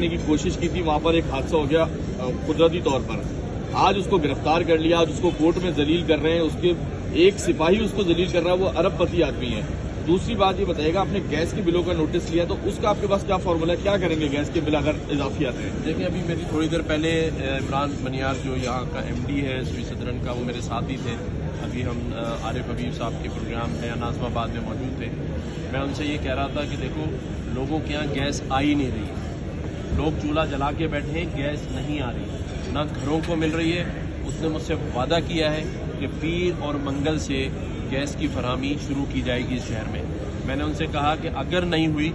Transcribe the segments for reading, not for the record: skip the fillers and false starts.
की कोशिश की थी, वहां पर एक हादसा हो गया कुदरती तौर पर। आज उसको गिरफ्तार कर लिया, आज उसको कोर्ट में जलील कर रहे हैं। उसके एक सिपाही उसको जलील कर रहा है, वो अरबपति आदमी है। दूसरी बात ये बताइएगा, आपने गैस के बिलों का नोटिस लिया तो उसका आपके पास क्या फॉर्मूला है, क्या करेंगे गैस के बिल अगर इजाफी आते हैं? देखिए, अभी मेरी थोड़ी देर पहले इमरान बनियार जो यहाँ का एमडी है स्वी सदरन का, वो मेरे साथ ही थे। अभी हम आरिफ हबीब साहब के प्रोग्राम में नाज़माबाद में मौजूद थे। मैं उनसे ये कह रहा था कि देखो, लोगों के यहाँ गैस आ ही नहीं रही, लोग चूल्हा जला के बैठे हैं, गैस नहीं आ रही, ना घरों को मिल रही है। उसने मुझसे वादा किया है कि पीर और मंगल से गैस की फरहमी शुरू की जाएगी इस शहर में। मैंने उनसे कहा कि अगर नहीं हुई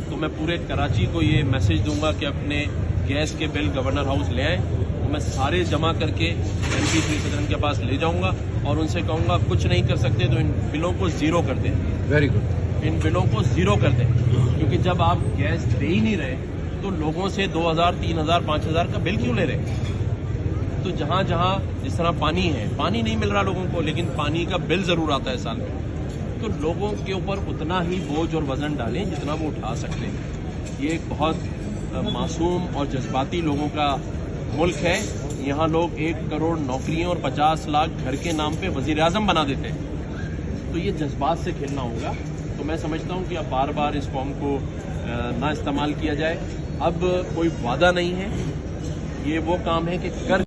तो मैं पूरे कराची को ये मैसेज दूंगा कि अपने गैस के बिल गवर्नर हाउस ले आएँ। तो मैं सारे जमा करके एमपी स्वी सदरन के पास ले जाऊंगा और उनसे कहूँगा कुछ नहीं कर सकते तो इन बिलों को ज़ीरो कर दें। Very good. इन बिलों को ज़ीरो कर दें, क्योंकि जब आप गैस दे ही नहीं रहे तो लोगों से 2000, 3000, 5000 का बिल क्यों ले रहे? तो जहाँ जहाँ जिस तरह पानी है, पानी नहीं मिल रहा लोगों को, लेकिन पानी का बिल ज़रूर आता है साल में, तो लोगों के ऊपर उतना ही बोझ और वज़न डालें जितना वो उठा सकते हैं। ये एक बहुत मासूम और जज्बाती लोगों का मुल्क है। यहाँ लोग 1 करोड़ नौकरियों और 50 लाख घर के नाम पे वज़ीर आज़म बना देते हैं। तो ये जज्बात से खेलना होगा। तो मैं समझता हूँ कि अब बार बार इस फॉर्म को ना इस्तेमाल किया जाए। अब कोई वादा नहीं है, ये वो काम है कि कर